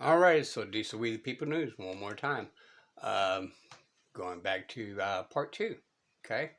All right, so Diesel We the People News one more time. Um, Going back to part two. Okay,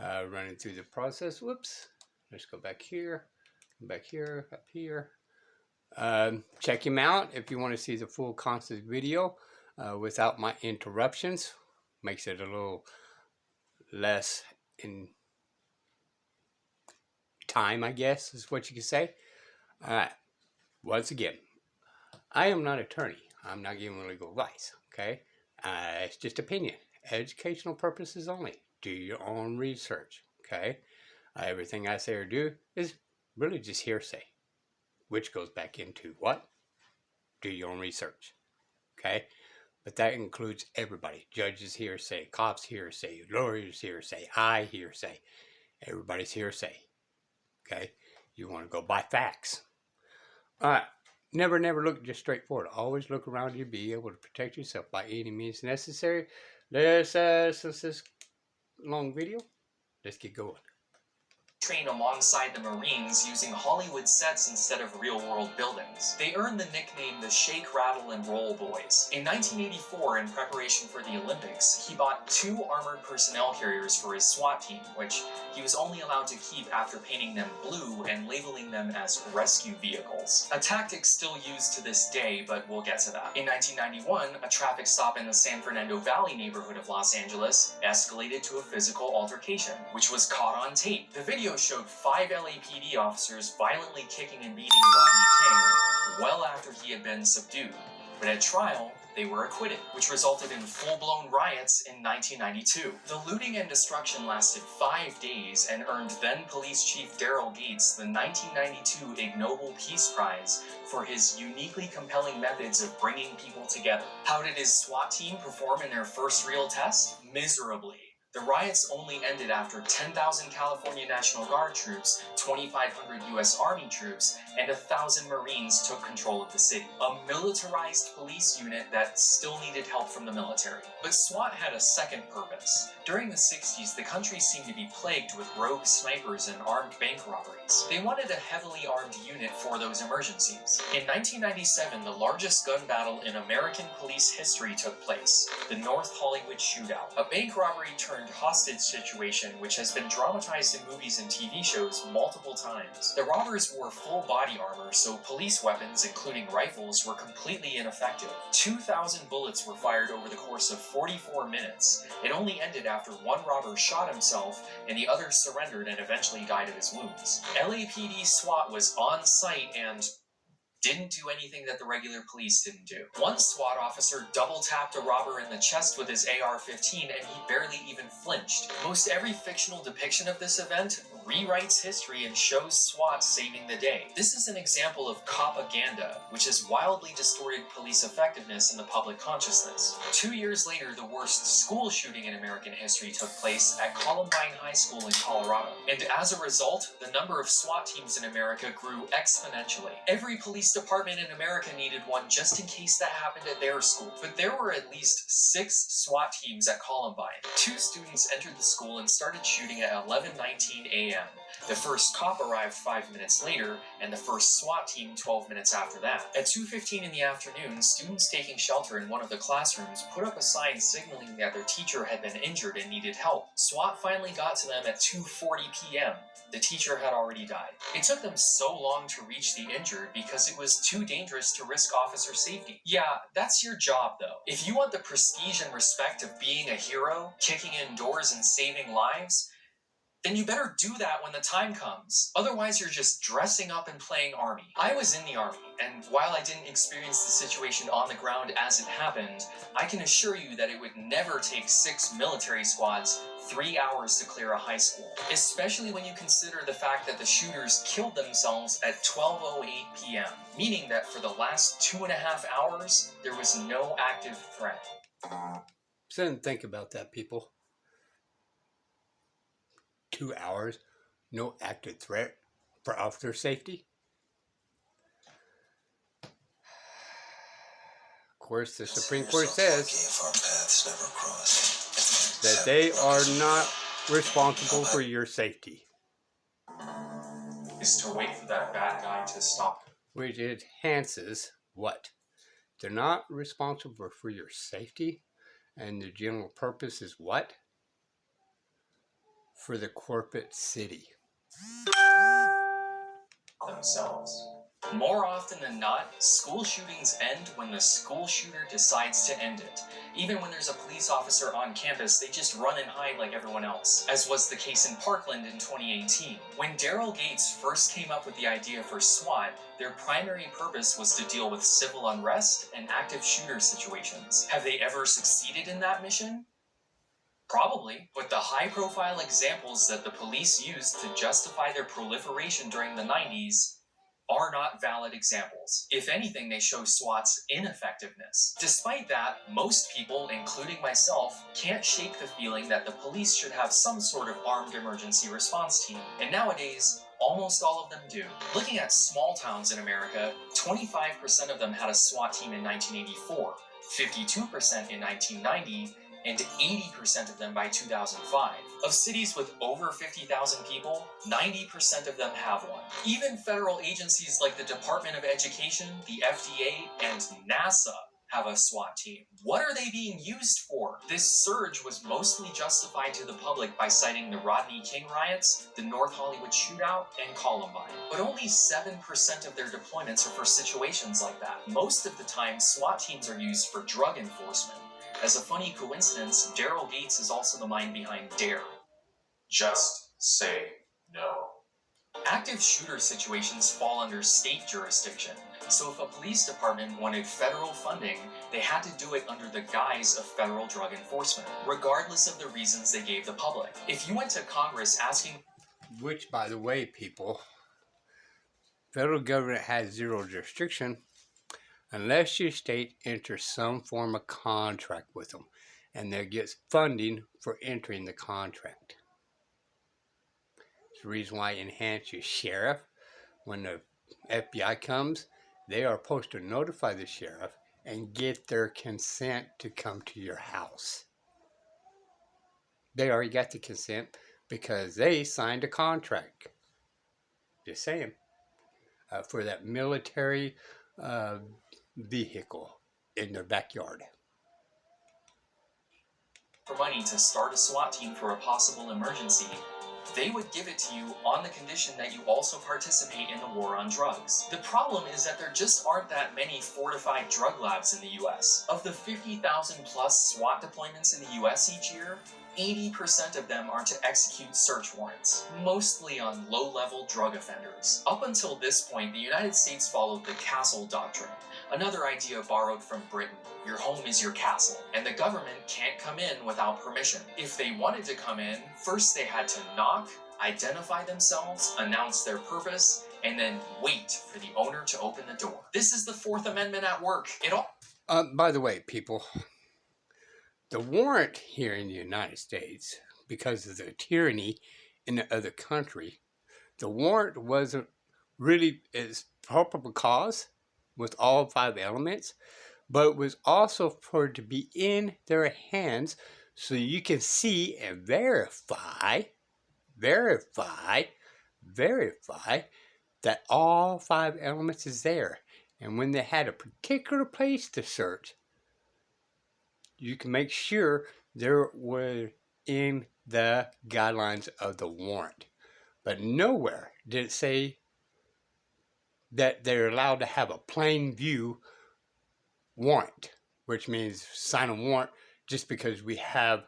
running through the process. Whoops. Let's go back here, up here. Check him out if you want to see the full constant video without my interruptions. Makes it a little less in time, I guess, is what you can say. All right. Once again, I am not an attorney. I'm not giving legal advice. Okay, it's just opinion, educational purposes only. Do your own research. Okay, everything I say or do is really just hearsay, which goes back into what? Do your own research. Okay, but that includes everybody. Judges hearsay, cops hearsay, lawyers hearsay, I hearsay. Everybody's hearsay. Okay, you want to go by facts. All right. Never look just straight forward. Always look around you. Be able to protect yourself by any means necessary. Since this long video, let's get going. Train alongside the Marines using Hollywood sets instead of real-world buildings. They earned the nickname the Shake, Rattle, and Roll Boys. In 1984, in preparation for the Olympics, he bought 2 armored personnel carriers for his SWAT team, which he was only allowed to keep after painting them blue and labeling them as rescue vehicles. A tactic still used to this day, but we'll get to that. In 1991, a traffic stop in the San Fernando Valley neighborhood of Los Angeles escalated to a physical altercation, which was caught on tape. The video showed 5 LAPD officers violently kicking and beating Rodney King well after he had been subdued. But at trial, they were acquitted, which resulted in full-blown riots in 1992. The looting and destruction lasted 5 days and earned then Police Chief Daryl Gates the 1992 Ig Nobel Peace Prize for his uniquely compelling methods of bringing people together. How did his SWAT team perform in their first real test? Miserably. The riots only ended after 10,000 California National Guard troops, 2,500 U.S. Army troops, and 1,000 Marines took control of the city. A militarized police unit that still needed help from the military. But SWAT had a second purpose. During the 60s, the country seemed to be plagued with rogue snipers and armed bank robberies. They wanted a heavily armed unit for those emergencies. In 1997, the largest gun battle in American police history took place, the North Hollywood Shootout. A bank robbery turned hostage situation which has been dramatized in movies and TV shows multiple times. The robbers wore full body armor, so police weapons, including rifles, were completely ineffective. 2,000 bullets were fired over the course of 44 minutes. It only ended after one robber shot himself and the other surrendered and eventually died of his wounds. LAPD SWAT was on site and didn't do anything that the regular police didn't do. One SWAT officer double-tapped a robber in the chest with his AR-15 and he barely even flinched. Most every fictional depiction of this event rewrites history and shows SWAT saving the day. This is an example of propaganda, which has wildly distorted police effectiveness in the public consciousness. 2 years later, the worst school shooting in American history took place at Columbine High School in Colorado. And as a result, the number of SWAT teams in America grew exponentially. Every police department in America needed one just in case that happened at their school. But there were at least 6 SWAT teams at Columbine. 2 students entered the school and started shooting at 11:19 a.m. The first cop arrived 5 minutes later, and the first SWAT team 12 minutes after that. At 2:15 in the afternoon, students taking shelter in one of the classrooms put up a sign signaling that their teacher had been injured and needed help. SWAT finally got to them at 2:40 p.m. The teacher had already died. It took them so long to reach the injured because it was too dangerous to risk officer safety. Yeah, that's your job though. If you want the prestige and respect of being a hero, kicking in doors and saving lives, then you better do that when the time comes. Otherwise, you're just dressing up and playing army. I was in the army, and while I didn't experience the situation on the ground as it happened, I can assure you that it would never take 6 military squads 3 hours to clear a high school. Especially when you consider the fact that the shooters killed themselves at 12:08 p.m., meaning that for the last 2.5 hours, there was no active threat. Sit and think about that, people. 2 hours, no active threat for officer safety. Of course, the Supreme Court says that they are not responsible for your safety. Is to wait for that bad guy to stop. Which enhances what? They're not responsible for your safety, and the general purpose is what? For the corporate city. Themselves. More often than not, school shootings end when the school shooter decides to end it. Even when there's a police officer on campus, they just run and hide like everyone else, as was the case in Parkland in 2018. When Daryl Gates first came up with the idea for SWAT, their primary purpose was to deal with civil unrest and active shooter situations. Have they ever succeeded in that mission? Probably, but the high-profile examples that the police used to justify their proliferation during the 90s are not valid examples. If anything, they show SWAT's ineffectiveness. Despite that, most people, including myself, can't shake the feeling that the police should have some sort of armed emergency response team. And nowadays, almost all of them do. Looking at small towns in America, 25% of them had a SWAT team in 1984, 52% in 1990, and 80% of them by 2005. Of cities with over 50,000 people, 90% of them have one. Even federal agencies like the Department of Education, the FDA, and NASA have a SWAT team. What are they being used for? This surge was mostly justified to the public by citing the Rodney King riots, the North Hollywood shootout, and Columbine. But only 7% of their deployments are for situations like that. Most of the time, SWAT teams are used for drug enforcement. As a funny coincidence, Daryl Gates is also the mind behind DARE. Just say no. Active shooter situations fall under state jurisdiction, so if a police department wanted federal funding, they had to do it under the guise of federal drug enforcement, regardless of the reasons they gave the public. If you went to Congress asking... Which, by the way, people, federal government has zero jurisdiction unless your state enters some form of contract with them, and they get funding for entering the contract. It's the reason why enhance your sheriff. When the FBI comes, they are supposed to notify the sheriff and get their consent to come to your house. They already got the consent because they signed a contract. Just saying. For that military vehicle in their backyard. For money to start a SWAT team for a possible emergency, they would give it to you on the condition that you also participate in the war on drugs. The problem is that there just aren't that many fortified drug labs in the US. Of the 50,000 plus SWAT deployments in the US each year, 80% of them are to execute search warrants, mostly on low-level drug offenders. Up until this point, the United States followed the castle doctrine, another idea borrowed from Britain. Your home is your castle, and the government can't come in without permission. If they wanted to come in, first they had to knock, identify themselves, announce their purpose, and then wait for the owner to open the door. This is the Fourth Amendment at work. By the way, people, the warrant here in the United States, because of the tyranny in the other country, the warrant wasn't really its probable cause with all 5 elements, but it was also for it to be in their hands so you can see and verify that all 5 elements is there. And when they had a particular place to search, you can make sure there were in the guidelines of the warrant. But nowhere did it say that they're allowed to have a plain view warrant, which means sign a warrant just because we have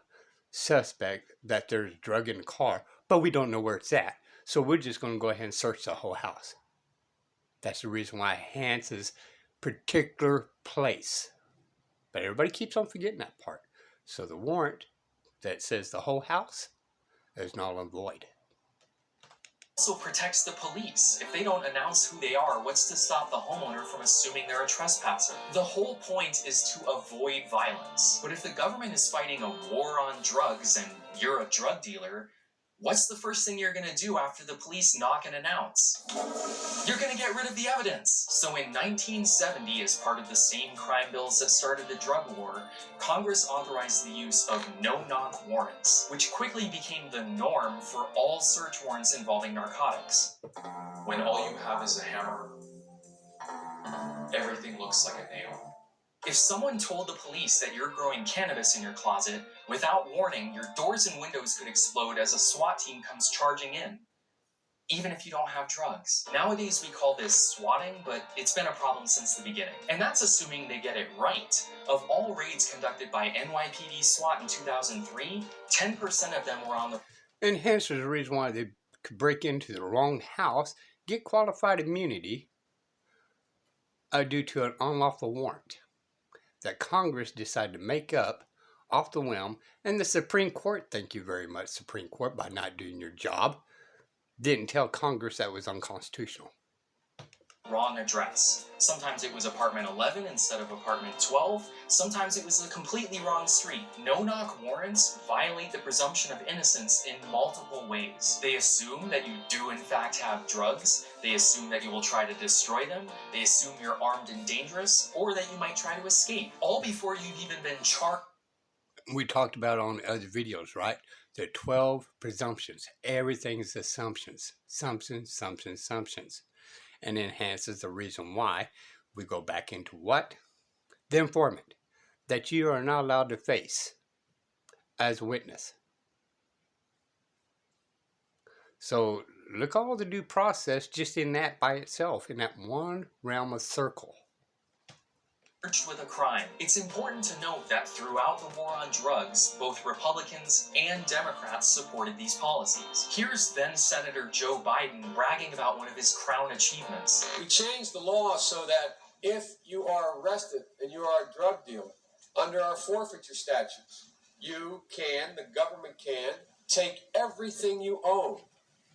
suspect that there's drug in the car, but we don't know where it's at. So we're just going to go ahead and search the whole house. That's the reason why enhances particular place. But everybody keeps on forgetting that part. So the warrant that says the whole house is null and void. Also protects the police. If they don't announce who they are, what's to stop the homeowner from assuming they're a trespasser? The whole point is to avoid violence. But if the government is fighting a war on drugs and you're a drug dealer, what's the first thing you're gonna do after the police knock and announce? You're gonna get rid of the evidence. So in 1970, as part of the same crime bills that started the drug war, Congress authorized the use of no-knock warrants, which quickly became the norm for all search warrants involving narcotics. When all you have is a hammer, everything looks like a nail. If someone told the police that you're growing cannabis in your closet, without warning, your doors and windows could explode as a SWAT team comes charging in, even if you don't have drugs. Nowadays we call this swatting, but it's been a problem since the beginning. And that's assuming they get it right. Of all raids conducted by NYPD SWAT in 2003, 10% of them were on the... And hence is the reason why they could break into the wrong house, get qualified immunity due to an unlawful warrant that Congress decided to make up off the whim, and the Supreme Court, thank you very much, Supreme Court, by not doing your job, didn't tell Congress that was unconstitutional. Wrong address. Sometimes it was apartment 11 instead of apartment 12. Sometimes it was a completely wrong street. No-knock warrants violate the presumption of innocence in multiple ways. They assume that you do in fact have drugs. They assume that you will try to destroy them. They assume you're armed and dangerous, or that you might try to escape. All before you've even been charged. We talked about on other videos, right? There are 12 presumptions. Everything's assumptions. Assumptions. And enhances the reason why we go back into what? The informant that you are not allowed to face as a witness. So look all the due process just in that by itself, in that one realm of circle. With a crime. It's important to note that throughout the war on drugs, both Republicans and Democrats supported these policies. Here's then Senator Joe Biden bragging about one of his crown achievements. We changed the law so that if you are arrested and you are a drug dealer, under our forfeiture statutes, the government can, take everything you own.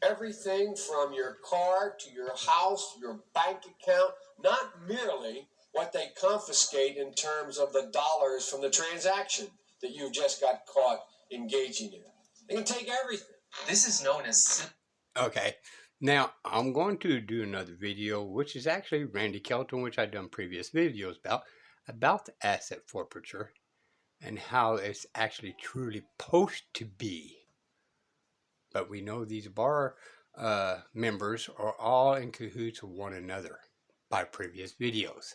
Everything from your car to your house, your bank account, not merely what they confiscate in terms of the dollars from the transaction that you just got caught engaging in. They can take everything. This is known as... Okay, now I'm going to do another video, which is actually Randy Kelton, which I've done previous videos about the asset forfeiture and how it's actually truly supposed to be. But we know these bar members are all in cahoots with one another by previous videos.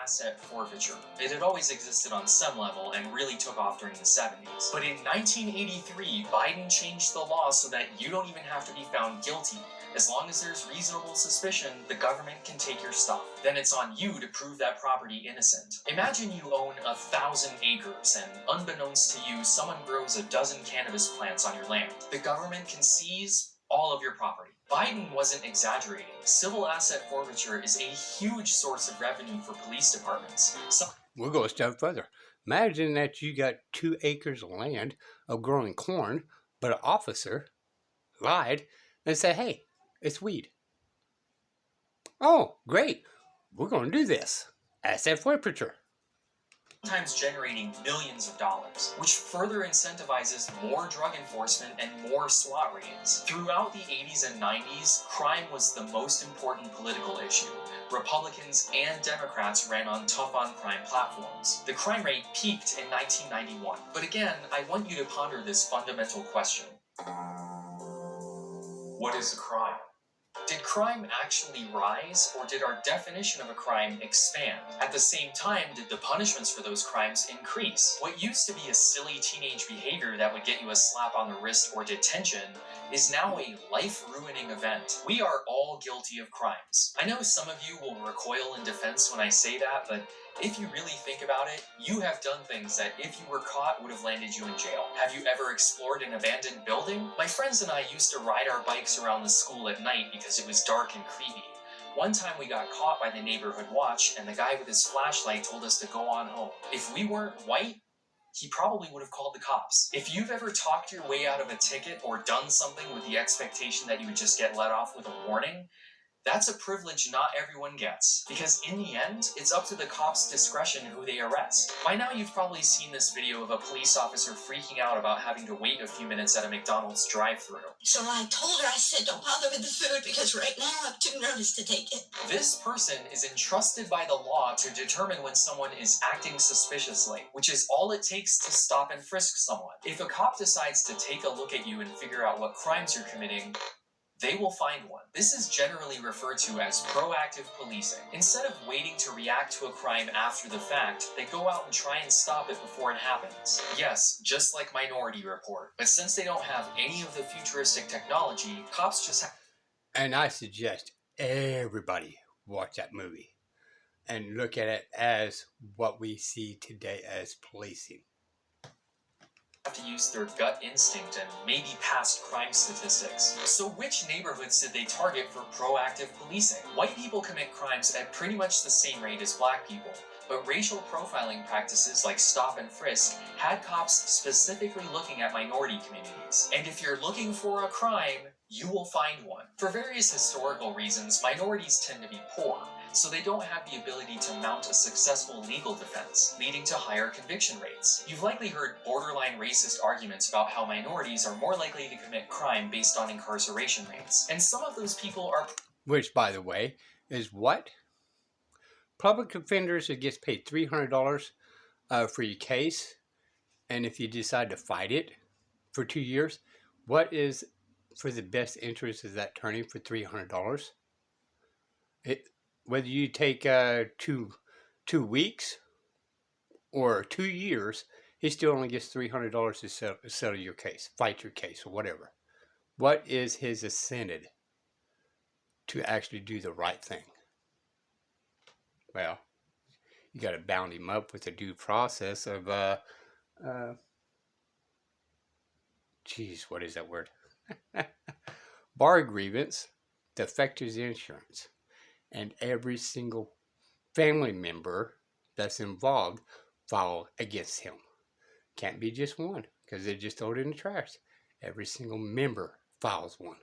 Asset forfeiture. It had always existed on some level and really took off during the 70s. But in 1983, Biden changed the law so that you don't even have to be found guilty. As long as there's reasonable suspicion, the government can take your stuff. Then it's on you to prove that property innocent. Imagine you own 1,000 acres and unbeknownst to you, someone grows a dozen cannabis plants on your land. The government can seize all of your property. Biden wasn't exaggerating. Civil asset forfeiture is a huge source of revenue for police departments. We'll go a step further. Imagine that you got 2 acres of land of growing corn, but an officer lied and said, hey, it's weed. Oh, great. We're going to do this. Asset forfeiture. Sometimes generating millions of dollars, which further incentivizes more drug enforcement and more SWAT raids. Throughout the 80s and 90s, crime was the most important political issue. Republicans and Democrats ran on tough-on-crime platforms. The crime rate peaked in 1991. But again, I want you to ponder this fundamental question. What is a crime? Did crime actually rise, or did our definition of a crime expand? At the same time, did the punishments for those crimes increase? What used to be a silly teenage behavior that would get you a slap on the wrist or detention is now a life-ruining event. We are all guilty of crimes. I know some of you will recoil in defense when I say that, but if you really think about it, you have done things that if you were caught would have landed you in jail. Have you ever explored an abandoned building? My friends and I used to ride our bikes around the school at night because it was dark and creepy. One time we got caught by the neighborhood watch and the guy with his flashlight told us to go on home. If we weren't white, he probably would have called the cops. If you've ever talked your way out of a ticket or done something with the expectation that you would just get let off with a warning, that's a privilege not everyone gets, because in the end, it's up to the cops' discretion who they arrest. By now you've probably seen this video of a police officer freaking out about having to wait a few minutes at a McDonald's drive-thru. So I told her, I said, don't bother with the food because right now I'm too nervous to take it. This person is entrusted by the law to determine when someone is acting suspiciously, which is all it takes to stop and frisk someone. If a cop decides to take a look at you and figure out what crimes you're committing, they will find one. This is generally referred to as proactive policing. Instead of waiting to react to a crime after the fact, they go out and try and stop it before it happens. Yes, just like Minority Report. But since they don't have any of the futuristic technology, cops just have... And I suggest everybody watch that movie and look at it as what we see today as policing. To use their gut instinct and maybe past crime statistics. So which neighborhoods did they target for proactive policing? White people commit crimes at pretty much the same rate as black people, but racial profiling practices like stop and frisk had cops specifically looking at minority communities. And if you're looking for a crime, you will find one. For various historical reasons, minorities tend to be poor, so they don't have the ability to mount a successful legal defense, leading to higher conviction rates. You've likely heard borderline racist arguments about how minorities are more likely to commit crime based on incarceration rates. And some of those people are... Which, by the way, is what? Public offenders that gets paid $300 for your case, and if you decide to fight it for 2 years, what is for the best interest of that attorney for $300? Whether you take 2 weeks or 2 years, he still only gets $300 to settle your case, fight your case, or whatever. What is his incentive to actually do the right thing? Well, you got to bound him up with a due process of, what is that word? Bar grievance to affect his insurance. And every single family member that's involved file against him. Can't be just one, because they just throw it in the trash. Every single member files one.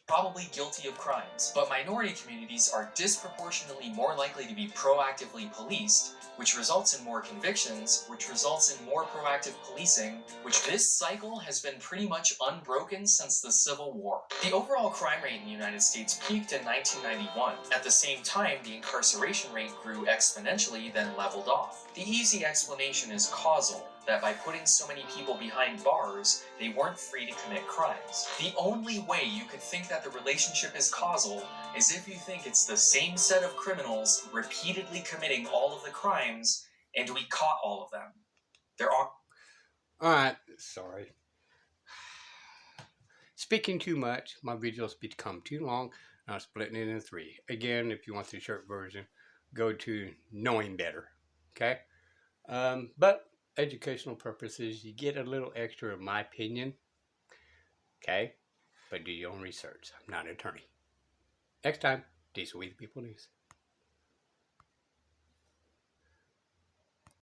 Probably guilty of crimes, but minority communities are disproportionately more likely to be proactively policed, which results in more convictions, which results in more proactive policing, which this cycle has been pretty much unbroken since the Civil War. The overall crime rate in the United States peaked in 1991. At the same time, the incarceration rate grew exponentially, then leveled off. The easy explanation is causal, that by putting so many people behind bars, they weren't free to commit crimes. The only way you could think that the relationship is causal is if you think it's the same set of criminals repeatedly committing all of the crimes, and we caught all of them. There are... Alright, sorry. Speaking too much, my videos become too long, and I'm splitting it into 3. Again, if you want the short version, go to Knowing Better. Okay? But educational purposes, you get a little extra of my opinion. Okay? But do your own research. I'm not an attorney. Next time, Diesel We the People News.